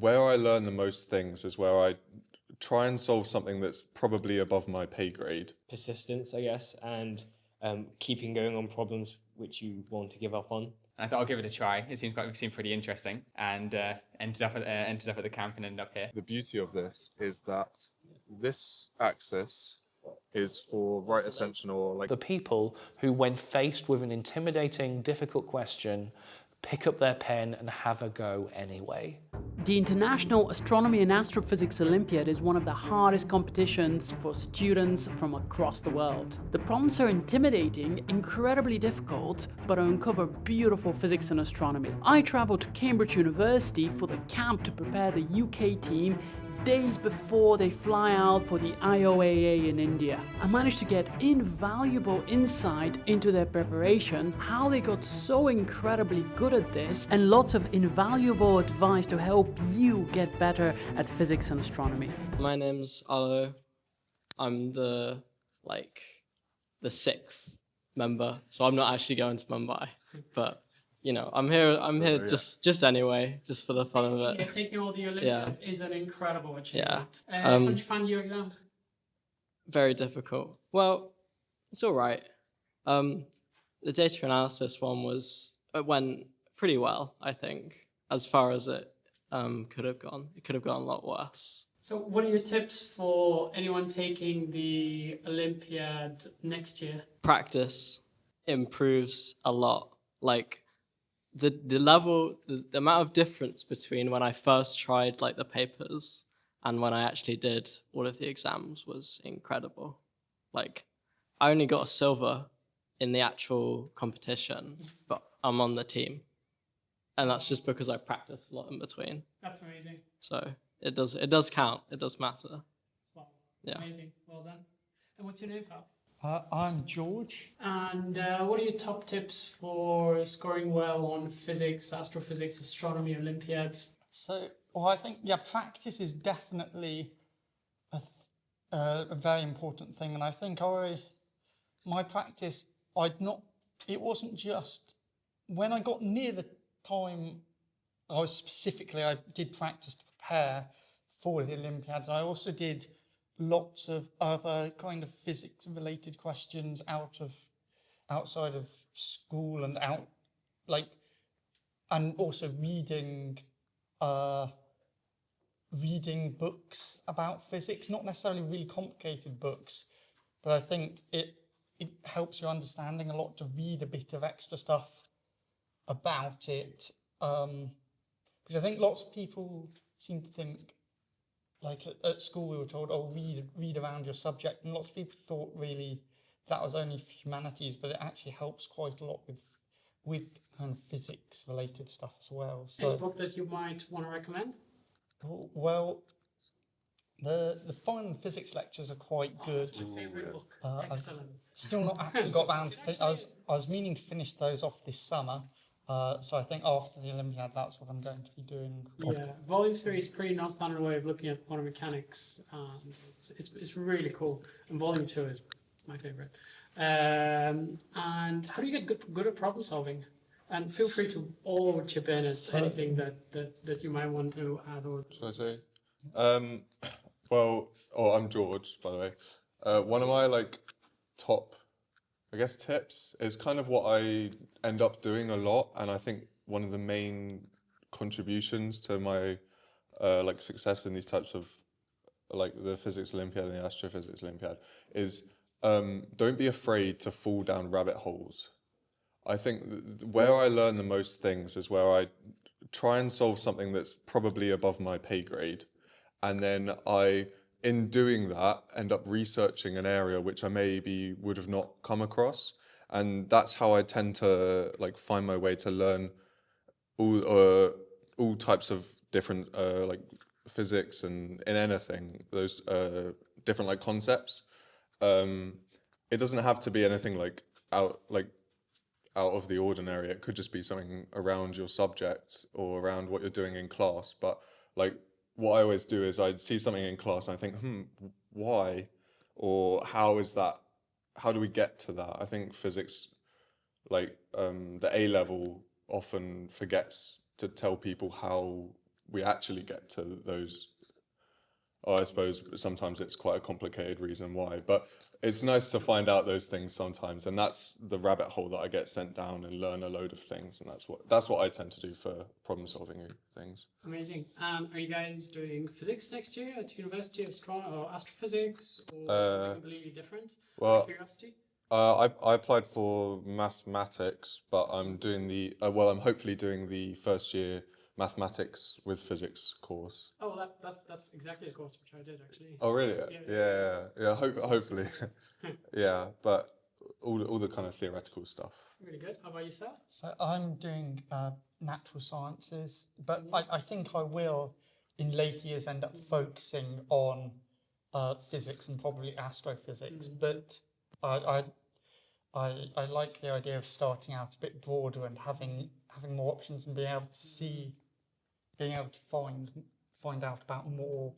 Where I learn the most things is where I try and solve something that's probably above my pay grade. Persistence, I guess, and keeping going on problems which you want to give up on. I thought I'll give it a try. It seemed pretty interesting, and ended up at the camp and ended up here. The beauty of this is that this axis is for right ascension, or like the people who, when faced with an intimidating, difficult question, pick up their pen and have a go anyway. The International Astronomy and Astrophysics Olympiad is one of the hardest competitions for students from across the world. The problems are intimidating, incredibly difficult, but uncover beautiful physics and astronomy. I travelled to Cambridge University for the camp to prepare the UK team days before they fly out for the IOAA in India. I managed to get invaluable insight into their preparation, how they got so incredibly good at this, and lots of invaluable advice to help you get better at physics and astronomy. My name's Alo. I'm the sixth member, so I'm not actually going to Mumbai, but you know, I'm here just anyway, just for the fun of it. Yeah, taking all the Olympiads is an incredible achievement. Yeah. How did you find your exam? Very difficult. Well, it's all right. The data analysis one it went pretty well, I think, as far as it could have gone. It could have gone a lot worse. So what are your tips for anyone taking the Olympiad next year? Practice improves a lot. Like, the amount of difference between when I first tried like the papers and when I actually did all of the exams was incredible. Like, I only got a silver in the actual competition, but I'm on the team. And that's just because I practiced a lot in between. That's amazing. So it does count. It does matter. Wow. Yeah. Amazing. Well done. And what's your name, pal? I'm George. And what are your top tips for scoring well on physics, astrophysics, astronomy, Olympiads? So, I think, practice is definitely a very important thing. And I think my practice, it wasn't just, when I got near the time, I did practice to prepare for the Olympiads. I also did lots of other kind of physics related questions outside of school and and also reading books about physics, not necessarily really complicated books, but I think it helps your understanding a lot to read a bit of extra stuff about it, because I think lots of people seem to think, like at school we were told, read around your subject, and lots of people thought really that was only for humanities, but it actually helps quite a lot with kind of physics related stuff as well. So, any book that you might want to recommend? Well, the final physics lectures are quite good. What's your favourite book? Excellent. I've still not actually got round to I was meaning to finish those off this summer. So I think after the Olympiad, that's what I'm going to be doing. Yeah, Volume 3 is pretty non-standard way of looking at quantum mechanics. It's really cool. And Volume 2 is my favourite. And how do you get good at problem solving? And feel free to all chip in at anything that you might want to add. Or should I say? I'm George, by the way. One of my top, I guess, tips is kind of what I end up doing a lot, and I think one of the main contributions to my success in these types of the Physics Olympiad and the Astrophysics Olympiad is don't be afraid to fall down rabbit holes. I think where I learn the most things is where I try and solve something that's probably above my pay grade, and then in doing that, end up researching an area which I maybe would have not come across. And that's how I tend to find my way to learn all types of different physics and in anything, those different concepts. It doesn't have to be anything out of the ordinary. It could just be something around your subject or around what you're doing in class. But what I always do is I see something in class and I think, why? Or how is that? How do we get to that? I think physics, the A level often forgets to tell people how we actually get to those. Oh, I suppose sometimes it's quite a complicated reason why, but it's nice to find out those things sometimes, and that's the rabbit hole that I get sent down and learn a load of things, and that's what I tend to do for problem solving things. Amazing. Are you guys doing physics next year at University of Astrophysics, or something completely different? Well, Curiosity. I applied for mathematics, but I'm doing I'm hopefully doing the first year mathematics with physics course. Oh, that's exactly the course which I did actually. Oh, really? Yeah. Hopefully. Hmm. Yeah, but all the kind of theoretical stuff. Really good. How about yourself? So I'm doing natural sciences, but I think I will in later years end up focusing on physics and probably astrophysics. But I like the idea of starting out a bit broader and having more options and being able to find out about more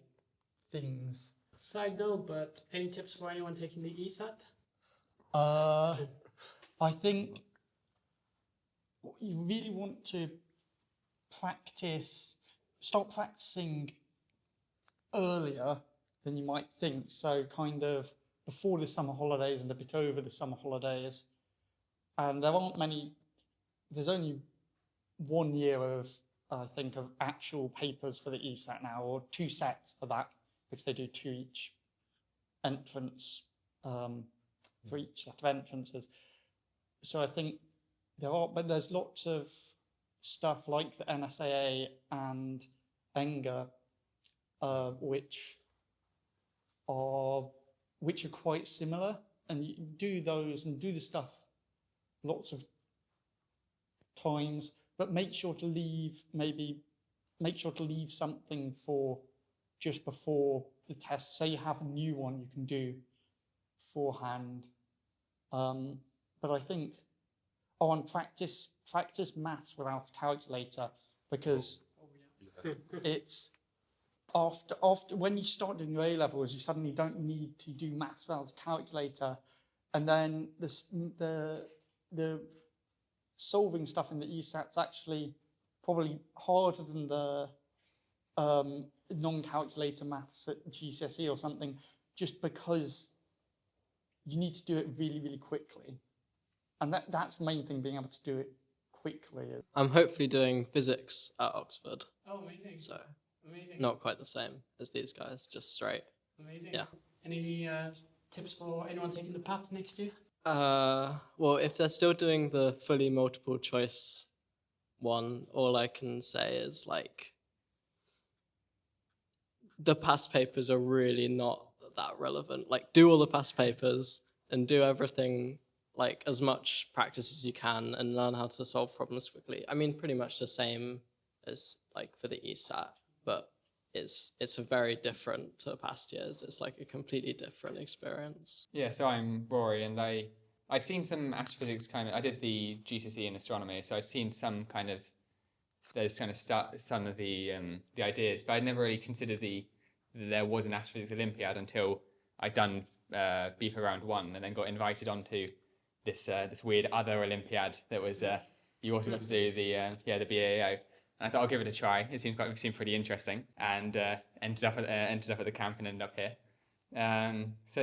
things. Side note, but any tips for anyone taking the ESAT? I think you really want to start practicing earlier than you might think. So kind of before the summer holidays and a bit over the summer holidays. And there's only 1 year of, I think, of actual papers for the ESAT now, or 2 sets for that, because they do 2 each entrance, for each set of entrances. So I think there's lots of stuff like the NSAA and ENGA, which are quite similar, and you do those and do the stuff lots of times, but make sure to leave something for just before the test. Say you have a new one you can do beforehand. But I think, and practice maths without a calculator, because it's after when you start doing your A levels, you suddenly don't need to do maths without a calculator, and then the solving stuff in the ESAT's actually probably harder than the non-calculator maths at GCSE or something, just because you need to do it really, really quickly. And that's the main thing, being able to do it quickly. I'm hopefully doing physics at Oxford, Oh, amazing. so Amazing. not quite the same as these guys, just straight. Amazing. Yeah. Any tips for anyone taking the PAT next year? Well, if they're still doing the fully multiple choice one, all I can say is, like, the past papers are really not that relevant. Like, do all the past papers and do everything, like, as much practice as you can, and learn how to solve problems quickly. I mean, pretty much the same as, like, for the ESAT, but it's very different to past years. It's like a completely different experience. Yeah, so I'm Rory, and I'd seen some astrophysics I did the GCSE in astronomy, so I'd seen some kind of those kind of some of the ideas, but I'd never really considered there was an Astrophysics Olympiad until I'd done BEFA round 1, and then got invited onto this weird other Olympiad that was you also got to do the BAAO. And I thought I'll give it a try. It seemed pretty interesting, and ended up at the camp and ended up here. So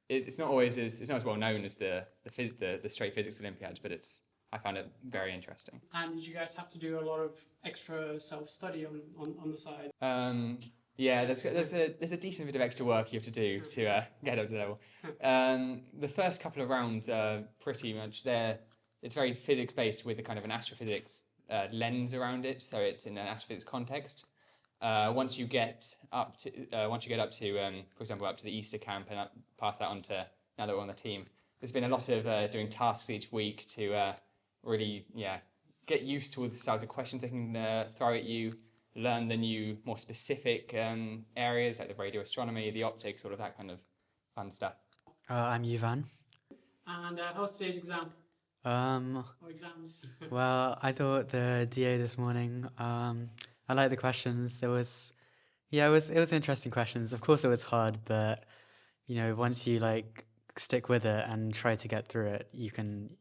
it's not always as well known as the straight physics Olympiad, but I found it very interesting. And did you guys have to do a lot of extra self-study on the side? Yeah, there's a decent bit of extra work you have to do to get up to level. The first couple of rounds are pretty much there. It's very physics based with a kind of an astrophysics lens around it, so it's in an astrophysics context. Once you get up to, for example, up to the Easter camp and pass that on to now that we're on the team, there's been a lot of doing tasks each week to really get used to all the styles of questions they can throw at you, learn the new, more specific areas like the radio astronomy, the optics, all of that kind of fun stuff. I'm Yuvan. And how was today's exam? Or exams? Well, I thought the DA this morning, I liked the questions. It was interesting questions. Of course it was hard, but once you stick with it and try to get through it, you can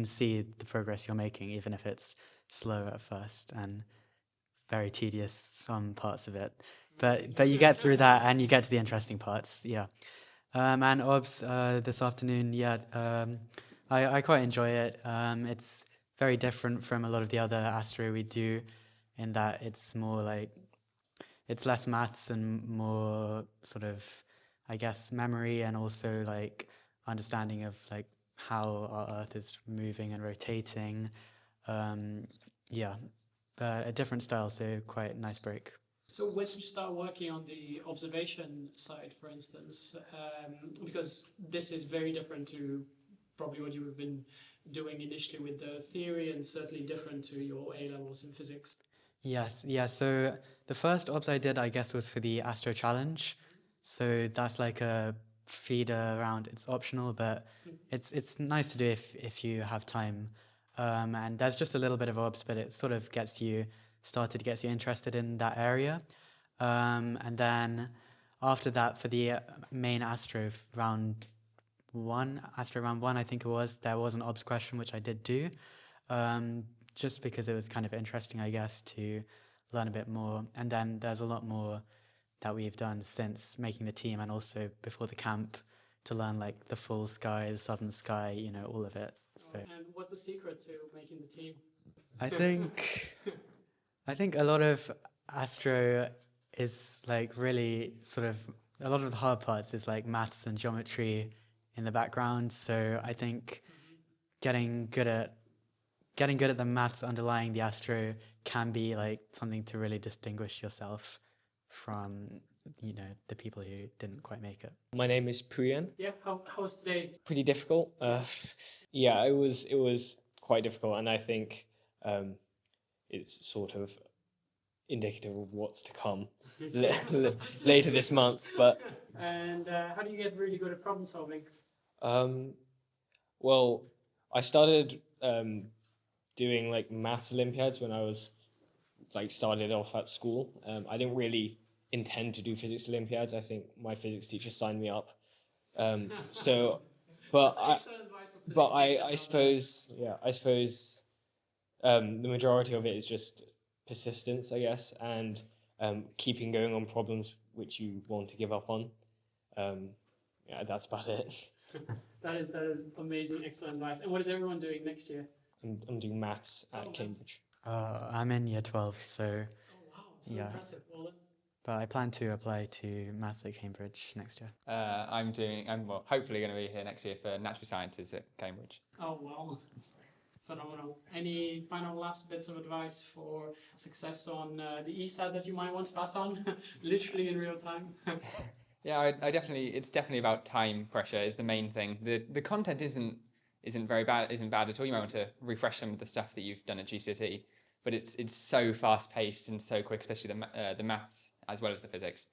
see the progress you're making, even if it's slow at first and very tedious, some parts of it. But you get through that and you get to the interesting parts, yeah. And OBS this afternoon, yeah, I quite enjoy it. It's very different from a lot of the other Astro we do in that it's more like, it's less maths and more sort of, I guess, memory and also like understanding of like how our Earth is moving and rotating. Yeah, but a different style, so quite a nice break. So when did you start working on the observation side, for instance? Because this is very different to probably what you have been doing initially with the theory, and certainly different to your A-levels in physics. Yes, yeah, so the first OBS I did, I guess, was for the Astro Challenge. So that's like a feeder round. It's optional, but it's nice to do if you have time. And there's just a little bit of OBS, but it sort of gets you interested in that area. And then after that, for the main Astro round one, I think it was, there was an OBS question, which I did do. Just because it was kind of interesting, I guess, to learn a bit more. And then there's a lot more that we've done since making the team and also before the camp to learn like the full sky, the southern sky, you know, all of it. So And what's the secret to making the team? I think a lot of Astro is like really sort of, a lot of the hard parts is like maths and geometry in the background. So I think getting good at the maths underlying the Astro can be like something to really distinguish yourself from, you know, the people who didn't quite make it. My name is Priyan. Yeah, how was today? Pretty difficult. Yeah, it was quite difficult, and I think it's sort of indicative of what's to come later this month. But And how do you get really good at problem solving? well, I started doing like maths Olympiads when I was started off at school. I didn't really intend to do physics Olympiads. I think my physics teacher signed me up. So, but I suppose the majority of it is just persistence, I guess, and keeping going on problems which you want to give up on. Yeah, that's about it. That is amazing, excellent advice. And what is everyone doing next year? I'm doing maths at Cambridge. I'm in year 12, so Oh wow, so yeah. impressive. Well, But I plan to apply to maths at Cambridge next year. I'm hopefully going to be here next year for natural sciences at Cambridge. oh wow, phenomenal. Any final last bits of advice for success on the ESAT that you might want to pass on, literally in real time? Yeah, I definitely. It's definitely about time pressure is the main thing. The content isn't very bad. Isn't bad at all. You might want to refresh some of the stuff that you've done at GCSE, but it's so fast paced and so quick, especially the maths as well as the physics.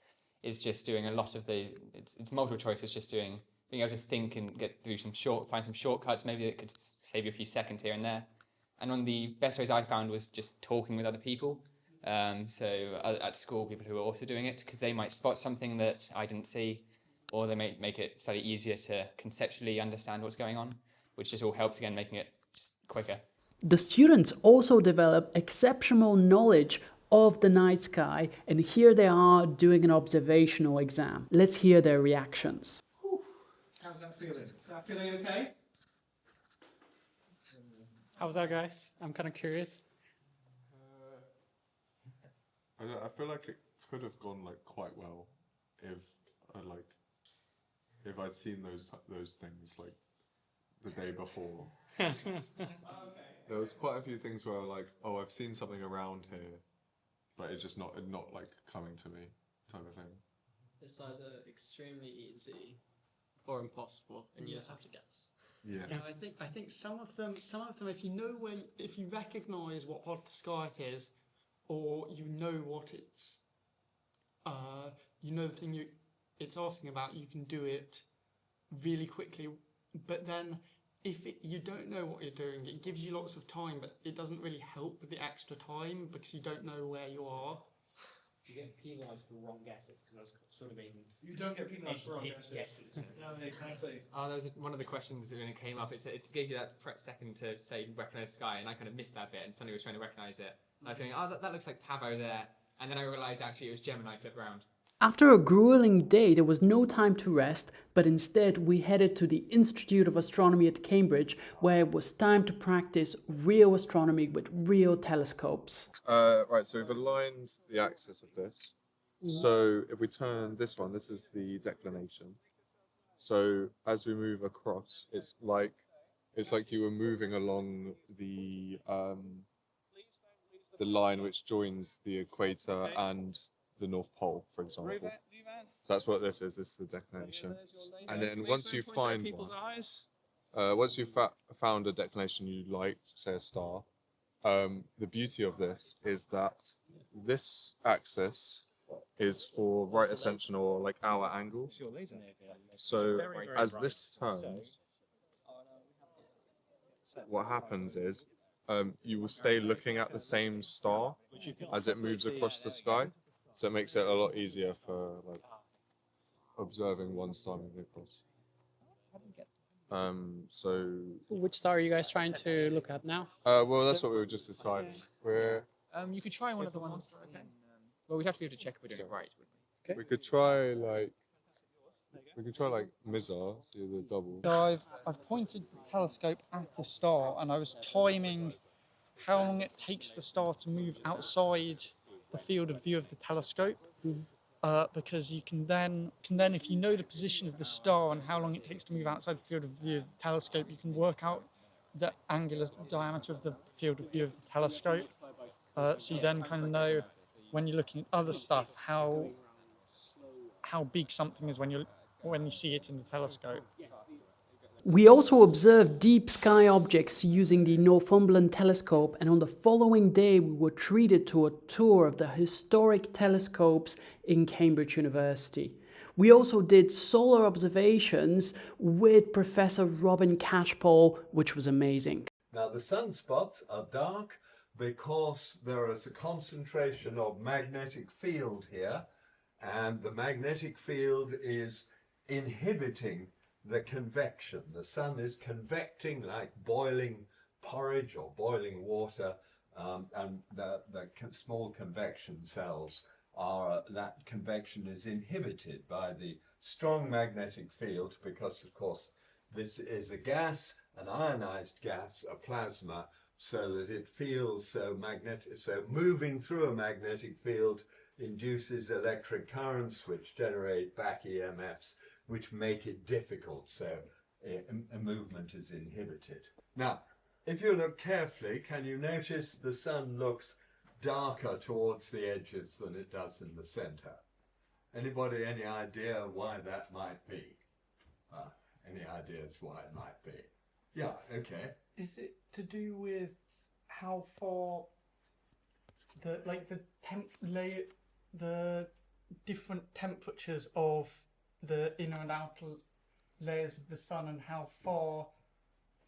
It's just doing a lot of it's multiple choice. It's just being able to think and get through find some shortcuts. Maybe that could save you a few seconds here and there. And one of the best ways I found was just talking with other people. So at school, people who are also doing it, because they might spot something that I didn't see, or they may make it slightly easier to conceptually understand what's going on, which just all helps, again, making it just quicker. The students also develop exceptional knowledge of the night sky, and here they are doing an observational exam. Let's hear their reactions. How's that feeling? Is that feeling okay? How's that, guys? I'm kind of curious. I feel like it could have gone like quite well if I'd seen those things like the day before. There was quite a few things where like, oh, I've seen something around here, but it's just not like coming to me, type of thing. It's either extremely easy or impossible, and you just have to guess. Yeah. Yeah, I think some of them, if you recognise what part of the sky it is, or you know what it's, the thing it's asking about, you can do it really quickly. But then, if you don't know what you're doing, it gives you lots of time, but it doesn't really help with the extra time because you don't know where you are. You get penalised for wrong guesses, because I was sort of being... You don't get penalised for wrong guesses. No, exactly. Oh, that was one of the questions when it came up. It gave you that second to say recognise sky, and I kind of missed that bit, and suddenly was trying to recognise it. I was going, oh, that looks like Pavo there. And then I realised actually it was Gemini flip round. After a grueling day, there was no time to rest, but instead we headed to the Institute of Astronomy at Cambridge, where it was time to practice real astronomy with real telescopes. Right, so we've aligned the axis of this. So if we turn this one, this is the declination. So as we move across, it's like you were moving along the line which joins the equator and the North Pole, for example. So that's what this is. This is the declination. And then once you find one, once you've found a declination you like, say a star, the beauty of this is that this axis is for right ascension or like hour angle. So as this turns, what happens is you will stay looking at the same star as it moves across the sky. So it makes it a lot easier for like observing one star moving across. So which star are you guys trying to look at now? well, that's what we were just deciding. You could try one of the ones. Okay. Well, we'd have to be able to check if we're doing it right, wouldn't we? Okay. We could try like Mizar, see the double. So I've pointed the telescope at a star, and I was timing how long it takes the star to move outside the field of view of the telescope, because you can then, if you know the position of the star and how long it takes to move outside the field of view of the telescope, you can work out the angular diameter of the field of view of the telescope. So you then kind of know when you're looking at other stuff how big something is when you see it in the telescope. We also observed deep sky objects using the Northumberland telescope, and on the following day we were treated to a tour of the historic telescopes in Cambridge University. We also did solar observations with Professor Robin Catchpole, which was amazing. Now the sunspots are dark because there is a concentration of magnetic field here, and the magnetic field is inhibiting the convection. The sun is convecting like boiling porridge or boiling water, and the small convection cells are, that convection is inhibited by the strong magnetic field, because of course this is a gas, an ionized gas, a plasma, so that it feels so magnetic. So moving through a magnetic field induces electric currents which generate back EMFs, which make it difficult, so a movement is inhibited. Now, if you look carefully, can you notice the sun looks darker towards the edges than it does in the center? Anybody, any idea why that might be? Any ideas why it might be? Yeah, okay. Is it to do with how far the different temperatures of the inner and outer layers of the sun, and how far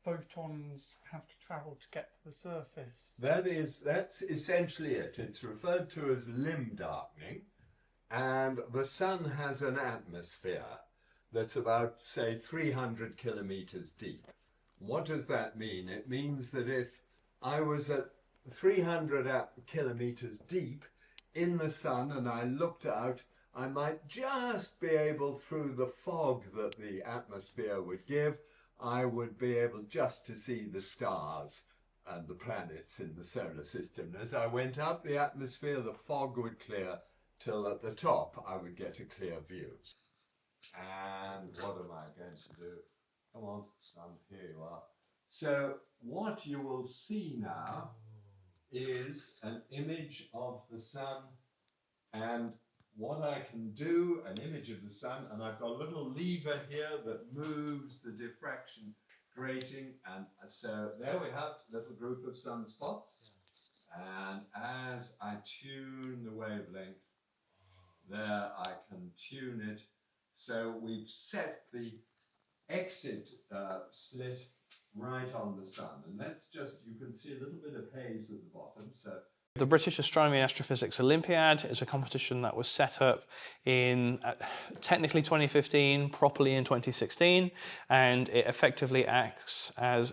photons have to travel to get to the surface? That's essentially it. It's referred to as limb darkening, and the sun has an atmosphere that's about, say, 300 kilometers deep. What does that mean? It means that if I was at 300 kilometers deep in the sun and I looked out, I might just be able, through the fog that the atmosphere would give, I would be able just to see the stars and the planets in the solar system. As I went up the atmosphere, the fog would clear till at the top I would get a clear view. And what am I going to do? Come on, sun, here you are. So what you will see now is an image of the sun, and what I can do, an image of the sun, and I've got a little lever here that moves the diffraction grating, and so there we have a little group of sunspots, and as I tune the wavelength, there I can tune it, so we've set the exit slit right on the sun, and let's just, you can see a little bit of haze at the bottom, so The British Astronomy and Astrophysics Olympiad is a competition that was set up in technically 2015, properly in 2016, and it effectively acts as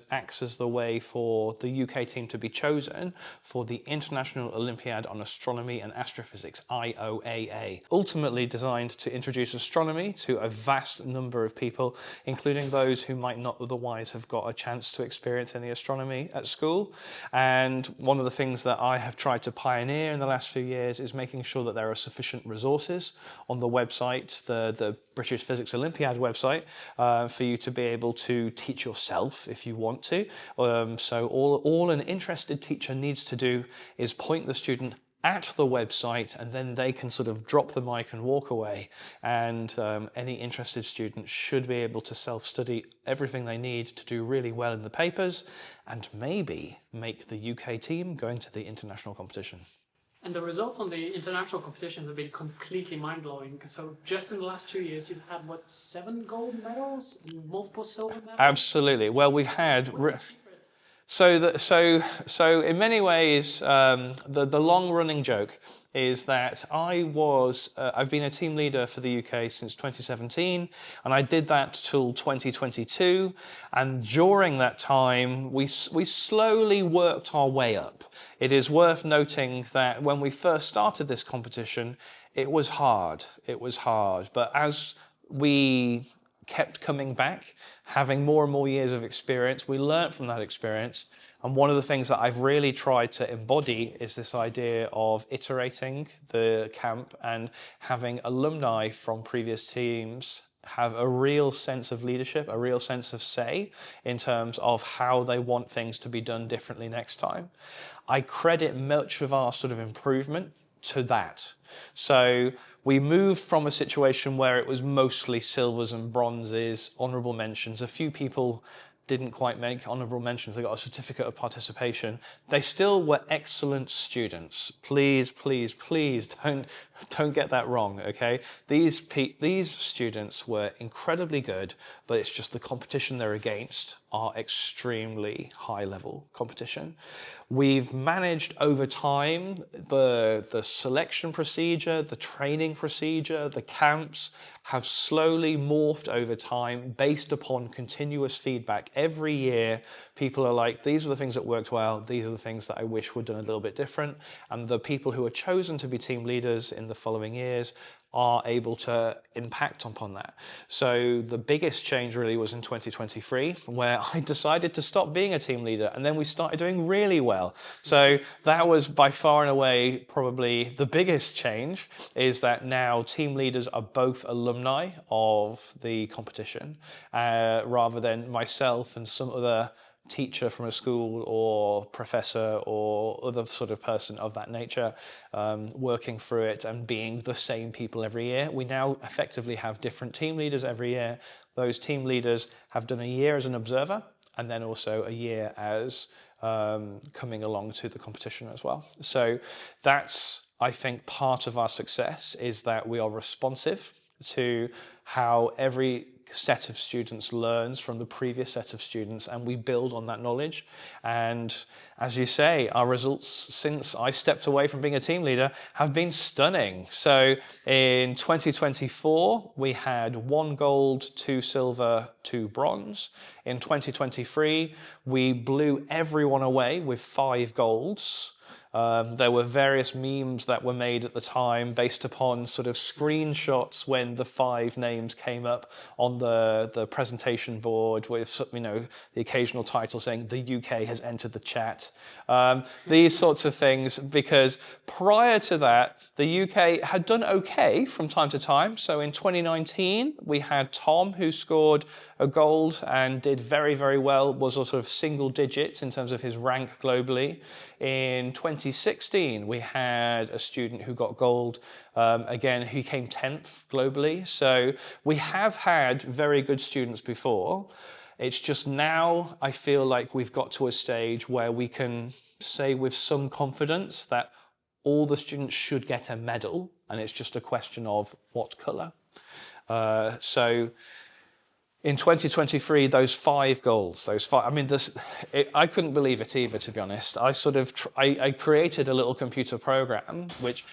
the way for the UK team to be chosen for the International Olympiad on Astronomy and Astrophysics, IOAA. Ultimately designed to introduce astronomy to a vast number of people, including those who might not otherwise have got a chance to experience any astronomy at school. And one of the things that I have tried to pioneer in the last few years is making sure that there are sufficient resources on the website, the British Physics Olympiad website, for you to be able to teach yourself if you want to. So all an interested teacher needs to do is point the student at the website, and then they can sort of drop the mic and walk away, and any interested student should be able to self-study everything they need to do really well in the papers and maybe make the UK team going to the international competition. And the results on the international competitions have been completely mind-blowing. So just in the last 2 years, you've had, what, 7 gold medals and multiple silver medals? Absolutely. Well, we've had... So in many ways, the long-running joke is that I've been a team leader for the UK since 2017, and I did that till 2022. And during that time, we slowly worked our way up. It is worth noting that when we first started this competition, it was hard. But as we kept coming back, having more and more years of experience, we learnt from that experience. And one of the things that I've really tried to embody is this idea of iterating the camp and having alumni from previous teams have a real sense of leadership, a real sense of say in terms of how they want things to be done differently next time. I credit much of our sort of improvement to that. So we moved from a situation where it was mostly silvers and bronzes, honourable mentions. A few people didn't quite make honourable mentions. They got a certificate of participation. They still were excellent students. Please, please, please don't get that wrong, okay? These students were incredibly good, but it's just the competition they're against are extremely high level competition. We've managed over time the selection procedure, the training procedure, the camps have slowly morphed over time based upon continuous feedback. Every year, people are like, these are the things that worked well, these are the things that I wish were done a little bit different. And the people who are chosen to be team leaders in the following years are able to impact upon that. So the biggest change really was in 2023, where I decided to stop being a team leader, and then we started doing really well. So that was by far and away probably the biggest change, is that now team leaders are both alumni of the competition, rather than myself and some other teacher from a school or professor or other sort of person of that nature working through it and being the same people every year. We now effectively have different team leaders every year. Those team leaders have done a year as an observer and then also a year as coming along to the competition as well. So that's, I think, part of our success, is that we are responsive to how every set of students learns from the previous set of students, and we build on that knowledge. And as you say, our results since I stepped away from being a team leader have been stunning. So in 2024, we had 1 gold, 2 silver, 2 bronze. In 2023, we blew everyone away with 5 golds. There were various memes that were made at the time based upon sort of screenshots when the 5 names came up on the presentation board with, you know, the occasional title saying the UK has entered the chat. These sorts of things, because prior to that, the UK had done okay from time to time. So in 2019, we had Tom, who scored a gold and did very, very well, was a sort of single digits in terms of his rank globally. In 2016, we had a student who got gold. Again, he came 10th globally. So we have had very good students before. It's just now I feel like we've got to a stage where we can say with some confidence that all the students should get a medal, and it's just a question of what colour. So In 2023, those 5 goals, I mean, I couldn't believe it either, to be honest. I created a little computer program, which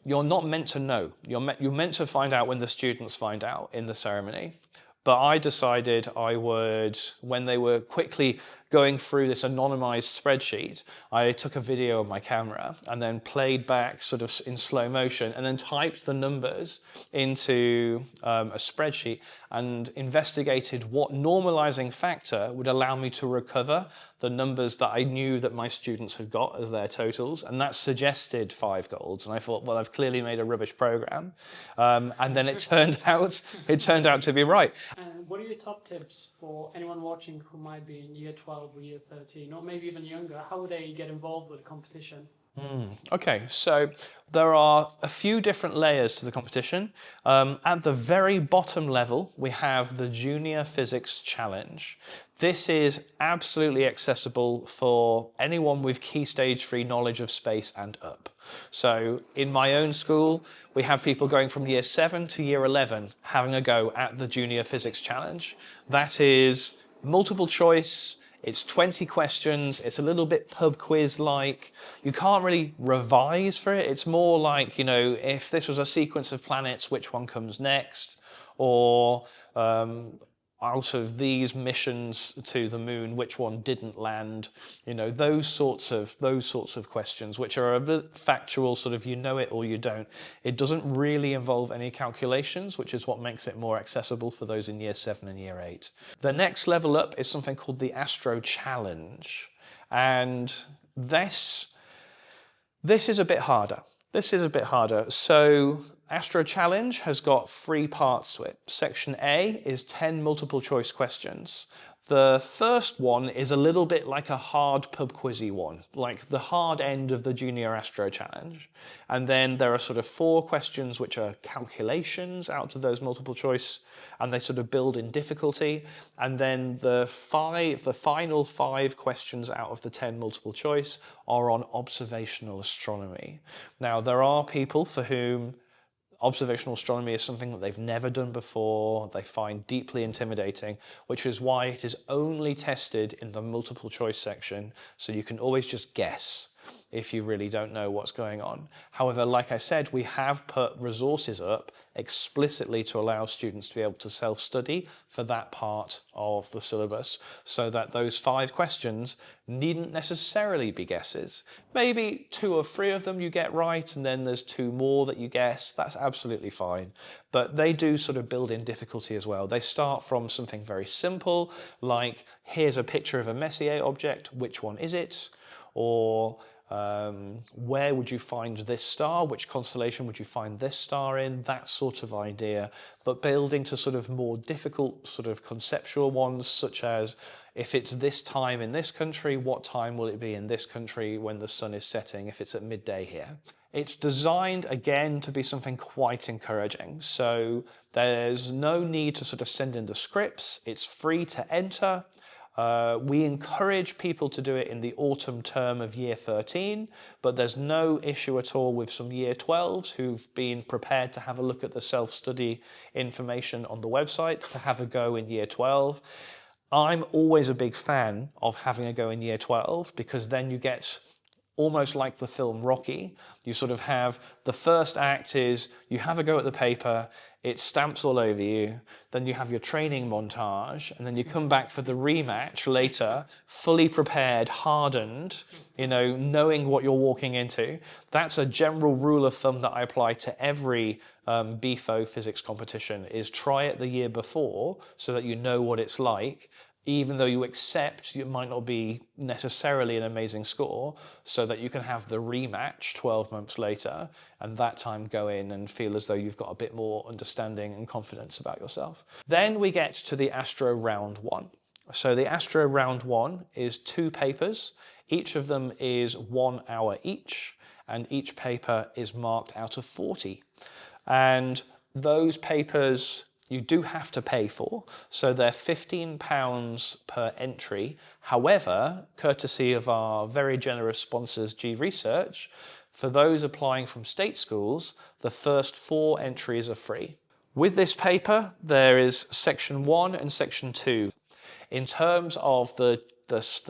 you're not meant to know. You're meant to find out when the students find out in the ceremony. But I decided I would, when they were quickly going through this anonymized spreadsheet, I took a video of my camera and then played back sort of in slow motion and then typed the numbers into a spreadsheet and investigated what normalizing factor would allow me to recover the numbers that I knew that my students had got as their totals, and that suggested 5 golds. And I thought, well, I've clearly made a rubbish program, and then it turned out to be right. And what are your top tips for anyone watching who might be in year 12 or year 13, or maybe even younger? How would they get involved with the competition? Okay, so there are a few different layers to the competition. At the very bottom level, we have the Junior Physics Challenge. This is absolutely accessible for anyone with Key Stage 3 knowledge of space and up. So in my own school, we have people going from year 7 to year 11 having a go at the Junior Physics Challenge. That is multiple choice. It's 20 questions. It's a little bit pub quiz-like. You can't really revise for it. It's more like, if this was a sequence of planets, which one comes next? Or out of these missions to the moon, which one didn't land? Those sorts of questions, which are a bit factual, sort of you know it or you don't. It doesn't really involve any calculations, which is what makes it more accessible for those in year 7 and year 8. The next level up is something called the Astro Challenge, and this is a bit harder. So Astro Challenge has got 3 parts to it. Section A is 10 multiple choice questions. The first one is a little bit like a hard pub quizzy one, like the hard end of the Junior Astro Challenge. And then there are sort of 4 questions which are calculations out of those multiple choice, and they sort of build in difficulty. And then the final 5 questions out of the 10 multiple choice are on observational astronomy. Now, there are people for whom observational astronomy is something that they've never done before, they find deeply intimidating, which is why it is only tested in the multiple choice section, so you can always just guess if you really don't know what's going on. However, like I said, we have put resources up explicitly to allow students to be able to self-study for that part of the syllabus, so that those 5 questions needn't necessarily be guesses. Maybe 2 or 3 of them you get right, and then there's 2 more that you guess. That's absolutely fine. But they do sort of build in difficulty as well. They start from something very simple, like here's a picture of a Messier object, which one is it? Or where would you find this star? Which constellation would you find this star in? That sort of idea, but building to sort of more difficult sort of conceptual ones, such as if it's this time in this country, what time will it be in this country when the sun is setting if it's at midday here? It's designed, again, to be something quite encouraging. So there's no need to sort of send in the scripts. It's free to enter. We encourage people to do it in the autumn term of year 13, but there's no issue at all with some year 12s who've been prepared to have a look at the self-study information on the website to have a go in year 12. I'm always a big fan of having a go in year 12 because then you get almost like the film Rocky. You sort of have the first act is you have a go at the paper, it stamps all over you, then you have your training montage, and then you come back for the rematch later, fully prepared, hardened, knowing what you're walking into. That's a general rule of thumb that I apply to every BAAO physics competition, is try it the year before so that you know what it's like, even though you accept it might not be necessarily an amazing score, so that you can have the rematch 12 months later, and that time go in and feel as though you've got a bit more understanding and confidence about yourself. Then we get to the Astro Round 1. So the Astro Round 1 is 2 papers. Each of them is 1 hour each, and each paper is marked out of 40. And those papers you do have to pay for, so they're £15 per entry. However, courtesy of our very generous sponsors G Research, for those applying from state schools, the first 4 entries are free. With this paper, there is section 1 and section 2. In terms of the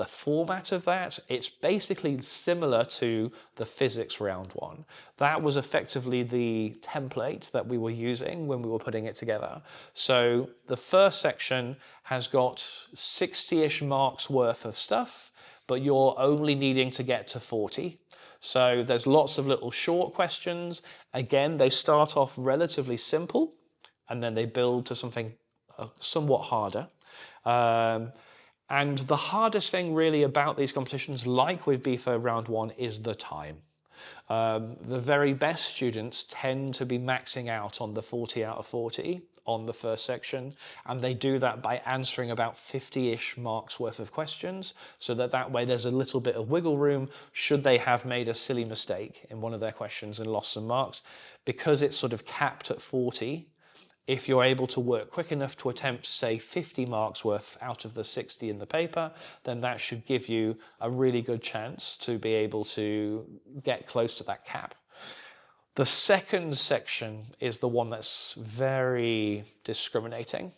format of that, it's basically similar to the physics round 1. That was effectively the template that we were using when we were putting it together. So the first section has got 60-ish marks worth of stuff, but you're only needing to get to 40. So there's lots of little short questions. Again, they start off relatively simple, and then they build to something somewhat harder. And the hardest thing really about these competitions, like with BAAO Round 1, is the time. The very best students tend to be maxing out on the 40 out of 40 on the first section, and they do that by answering about 50-ish marks worth of questions, so that way there's a little bit of wiggle room should they have made a silly mistake in one of their questions and lost some marks. Because it's sort of capped at 40, if you're able to work quick enough to attempt, say, 50 marks worth out of the 60 in the paper, then that should give you a really good chance to be able to get close to that cap. The second section is the one that's very discriminating.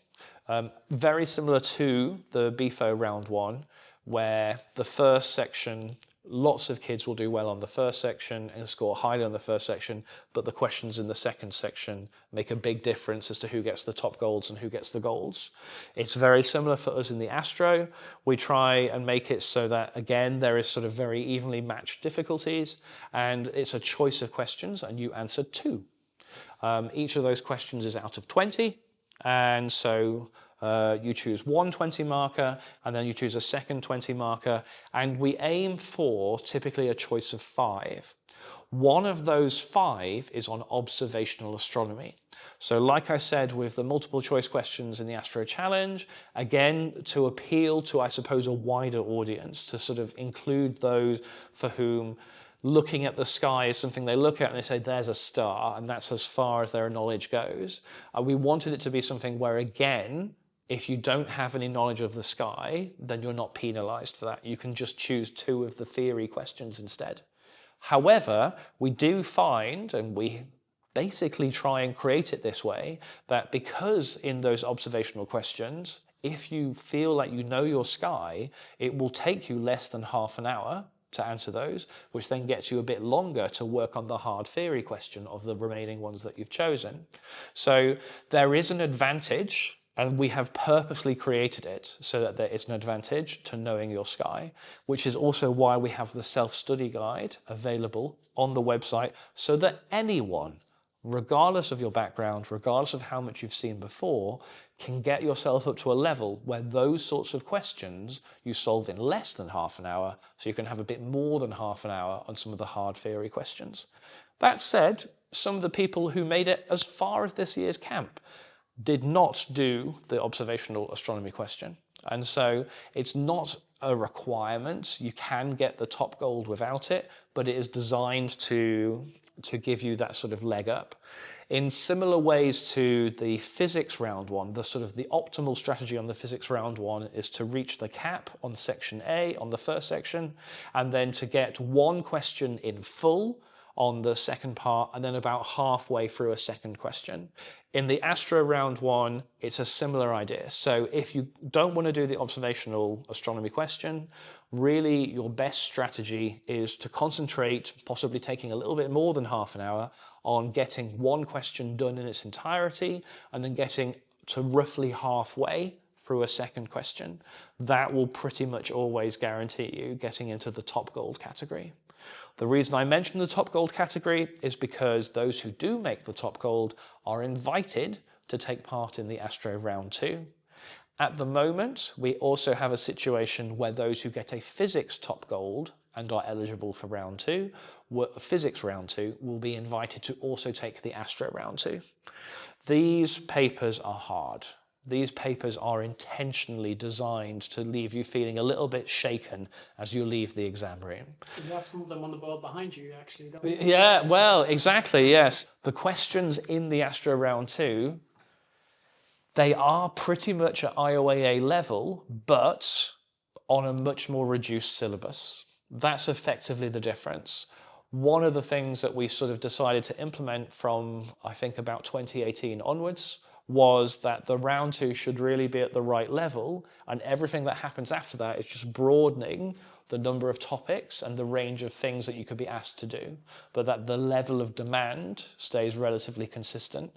Very similar to the BAAO Round 1, where the first section, lots of kids will do well on the first section and score highly on the first section, but the questions in the second section make a big difference as to who gets the top golds and who gets the golds. It's very similar for us in the Astro. We try and make it so that, again, there is sort of very evenly matched difficulties, and it's a choice of questions, and you answer 2. Each of those questions is out of 20, and so you choose one 20 marker, and then you choose a second 20 marker, and we aim for typically a choice of 5. One of those 5 is on observational astronomy. So like I said, with the multiple choice questions in the Astro Challenge, again, to appeal to, I suppose, a wider audience, to sort of include those for whom looking at the sky is something they look at and they say, there's a star, and that's as far as their knowledge goes. We wanted it to be something where, again, if you don't have any knowledge of the sky, then you're not penalized for that. You can just choose 2 of the theory questions instead. However, we do find, and we basically try and create it this way, that because in those observational questions, if you feel like you know your sky, it will take you less than half an hour to answer those, which then gets you a bit longer to work on the hard theory question of the remaining ones that you've chosen. So there is an advantage, and we have purposely created it so that there is an advantage to knowing your sky, which is also why we have the self-study guide available on the website so that anyone, regardless of your background, regardless of how much you've seen before, can get yourself up to a level where those sorts of questions you solve in less than half an hour, so you can have a bit more than half an hour on some of the hard theory questions. That said, some of the people who made it as far as this year's camp did not do the observational astronomy question. And so it's not a requirement. You can get the top gold without it, but it is designed to give you that sort of leg up. In similar ways to the physics round 1, the sort of the optimal strategy on the physics round 1 is to reach the cap on section A, on the first section, and then to get one question in full on the second part, and then about halfway through a second question. In the Astro Round 1, it's a similar idea. So if you don't want to do the observational astronomy question, really your best strategy is to concentrate, possibly taking a little bit more than half an hour, on getting one question done in its entirety, and then getting to roughly halfway through a second question. That will pretty much always guarantee you getting into the top gold category. The reason I mention the top gold category is because those who do make the top gold are invited to take part in the Astro Round 2. At the moment, we also have a situation where those who get a physics top gold and are eligible for Round 2, physics Round 2, will be invited to also take the Astro Round 2. These papers are hard. These papers are intentionally designed to leave you feeling a little bit shaken as you leave the exam room. You have some of them on the board behind you, actually, don't you? Yeah, well, exactly, yes. The questions in the Astro Round 2, they are pretty much at IOAA level, but on a much more reduced syllabus. That's effectively the difference. one of the things that we sort of decided to implement from, I think, about 2018 onwards was that the round 2 should really be at the right level, and everything that happens after that is just broadening the number of topics and the range of things that you could be asked to do, but that the level of demand stays relatively consistent.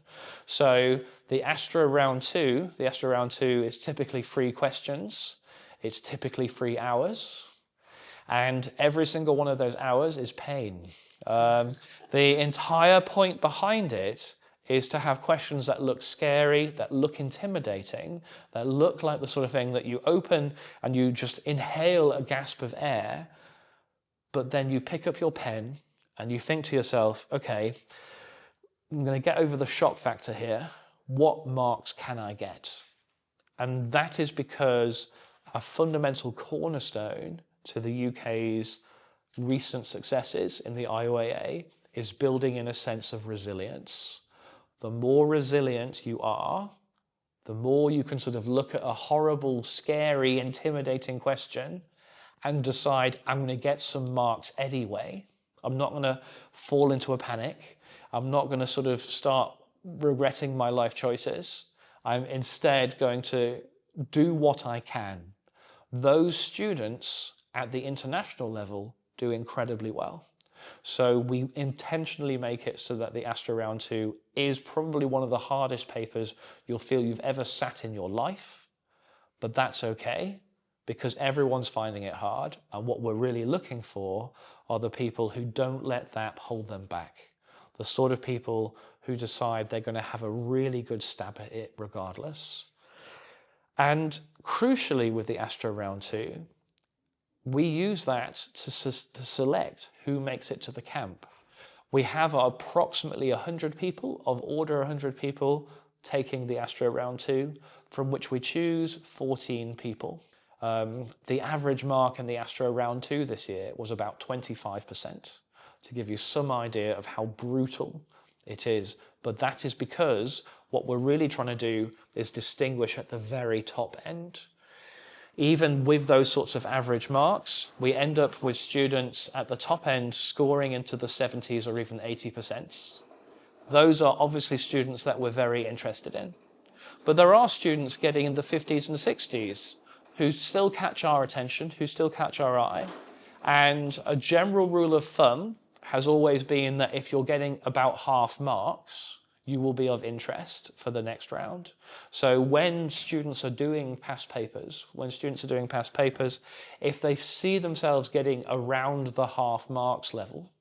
So the Astro round 2 is typically 3 questions. It's typically 3 hours. And every single one of those hours is pain. The entire point behind it is to have questions that look scary, that look intimidating, that look like the sort of thing that you open and you just inhale a gasp of air, but then you pick up your pen and you think to yourself, okay, I'm going to get over the shock factor here. What marks can I get? And that is because a fundamental cornerstone to the UK's recent successes in the IOAA is building in a sense of resilience. The more resilient you are, the more you can sort of look at a horrible, scary, intimidating question and decide, I'm going to get some marks anyway. I'm not going to fall into a panic. I'm not going to sort of start regretting my life choices. I'm instead going to do what I can. Those students at the international level do incredibly well. So we intentionally make it so that the Astroround 2 is probably one of the hardest papers you'll feel you've ever sat in your life, but that's okay because everyone's finding it hard, and what we're really looking for are the people who don't let that hold them back, the sort of people who decide they're going to have a really good stab at it regardless. And crucially with the Astroround 2, we use that to select who makes it to the camp. We have approximately 100 people, of order 100 people, taking the Astro Round 2, from which we choose 14 people. The average mark in the Astro Round 2 this year was about 25%, to give you some idea of how brutal it is. But that is because what we're really trying to do is distinguish at the very top end. Even with those sorts of average marks, we end up with students at the top end scoring into the 70s or even 80%. Those are obviously students that we're very interested in. But there are students getting in the 50s and 60s who still catch our attention, who still catch our eye. And a general rule of thumb has always been that if you're getting about half marks, you will be of interest for the next round. So when students are doing past papers, if they see themselves getting around the half marks level,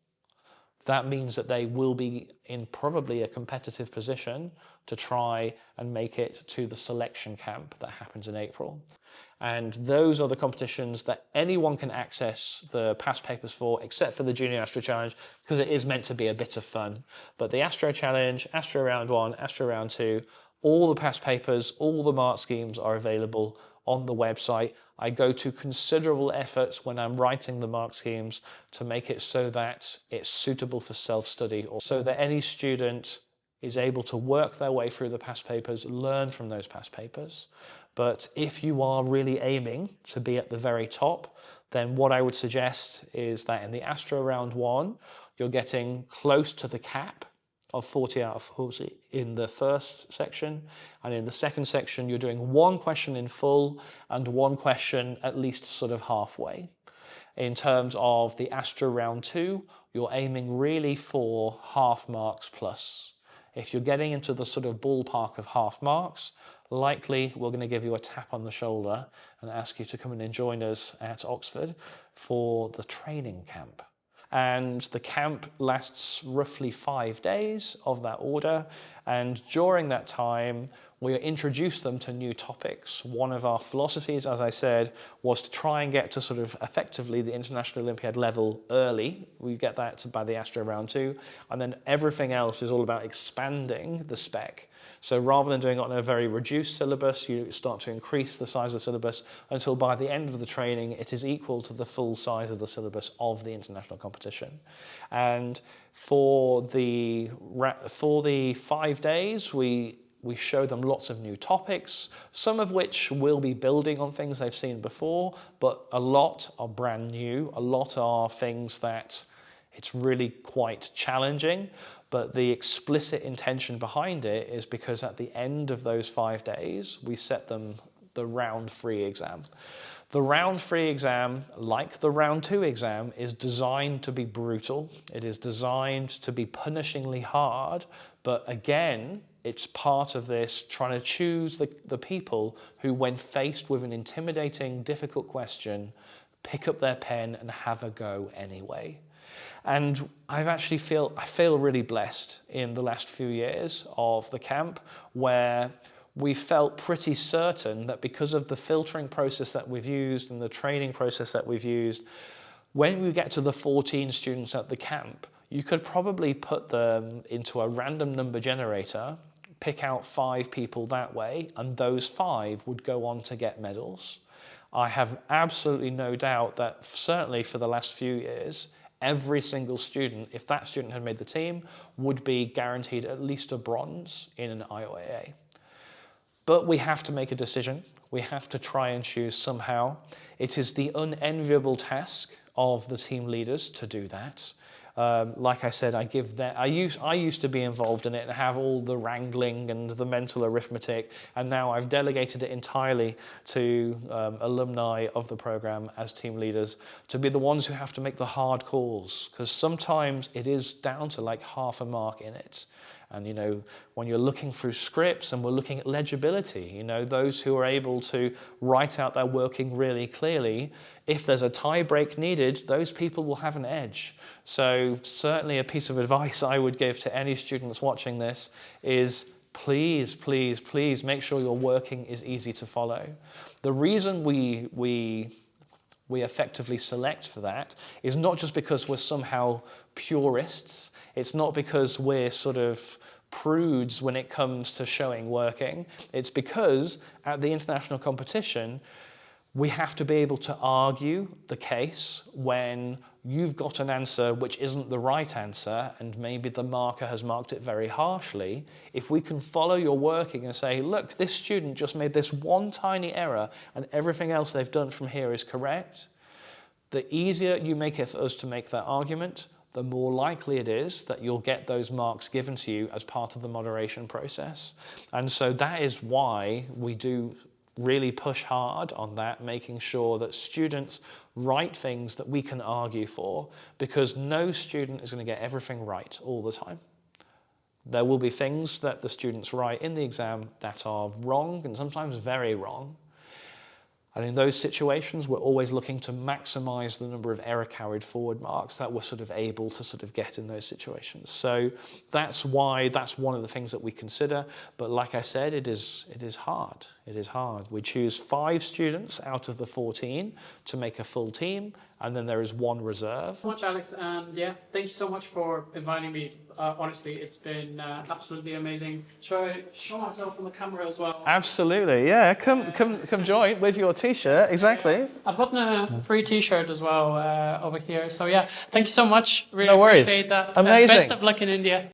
that means that they will be in probably a competitive position to try and make it to the selection camp that happens in April. And those are the competitions that anyone can access the past papers for, except for the Junior Astro Challenge, because it is meant to be a bit of fun. But the Astro Challenge, Astro Round 1, Astro Round 2, all the past papers, all the mark schemes are available on the website. I go to considerable efforts when I'm writing the mark schemes to make it so that it's suitable for self-study, or so that any student is able to work their way through the past papers, learn from those past papers. But if you are really aiming to be at the very top, then what I would suggest is that in the Astro Round 1, you're getting close to the cap of 40 out of 40 in the first section. And in the second section, you're doing one question in full and one question at least sort of halfway. In terms of the Astro Round 2, you're aiming really for half marks plus. If you're getting into the sort of ballpark of half marks, likely we're going to give you a tap on the shoulder and ask you to come in and join us at Oxford for the training camp. And the camp lasts roughly 5 days of that order, and during that time we introduce them to new topics. One of our philosophies, as I said, was to try and get to sort of effectively the International Olympiad level early. We get that by the Astro Round 2, and then everything else is all about expanding the spec. So rather than doing it on a very reduced syllabus, you start to increase the size of the syllabus until by the end of the training, it is equal to the full size of the syllabus of the international competition. And for the 5 days, we show them lots of new topics, some of which will be building on things they've seen before, but a lot are brand new. A lot are things that It's really quite challenging, but the explicit intention behind it is because at the end of those 5 days, we set them the round 3 exam. The round 3 exam, like the round 2 exam, is designed to be brutal. It is designed to be punishingly hard, but again, it's part of this trying to choose the people who, when faced with an intimidating, difficult question, pick up their pen and have a go anyway. And I feel really blessed in the last few years of the camp, where we felt pretty certain that because of the filtering process that we've used and the training process that we've used, when we get to the 14 students at the camp, you could probably put them into a random number generator, pick out 5 people that way, and those 5 would go on to get medals. I have absolutely no doubt that certainly for the last few years, every single student, if that student had made the team, would be guaranteed at least a bronze in an IOAA. But we have to make a decision. We have to try and choose somehow. It is the unenviable task of the team leaders to do that. Like I said, I used to be involved in it and have all the wrangling and the mental arithmetic, and now I've delegated it entirely to alumni of the program as team leaders to be the ones who have to make the hard calls, because sometimes it is down to like half a mark in it. And, you know, when you're looking through scripts and we're looking at legibility, you know, those who are able to write out their working really clearly, if there's a tie break needed, those people will have an edge. So certainly a piece of advice I would give to any students watching this is please, please, please make sure your working is easy to follow. The reason we effectively select for that is not just because we're somehow purists. It's not because we're sort of prudes when it comes to showing working. It's because at the international competition, we have to be able to argue the case when you've got an answer which isn't the right answer and maybe the marker has marked it very harshly. If we can follow your working and say, look, this student just made this one tiny error and everything else they've done from here is correct, the easier you make it for us to make that argument, the more likely it is that you'll get those marks given to you as part of the moderation process. And so that is why we do really push hard on that, making sure that students write things that we can argue for, because no student is going to get everything right all the time. There will be things that the students write in the exam that are wrong and sometimes very wrong. And in those situations, we're always looking to maximize the number of error carried forward marks that we're sort of able to sort of get in those situations. So that's why that's one of the things that we consider. But like I said, it is hard. It is hard. We choose 5 students out of the 14 to make a full team, and then there is 1 reserve. So much, Alex, and yeah, thank you so much for inviting me. Honestly, it's been absolutely amazing. Show myself on the camera as well. Absolutely, yeah. Come join with your T-shirt. Exactly. I've gotten a free T-shirt as well over here. So yeah, thank you so much. Really No worries. appreciate that. Amazing. Best of luck in India.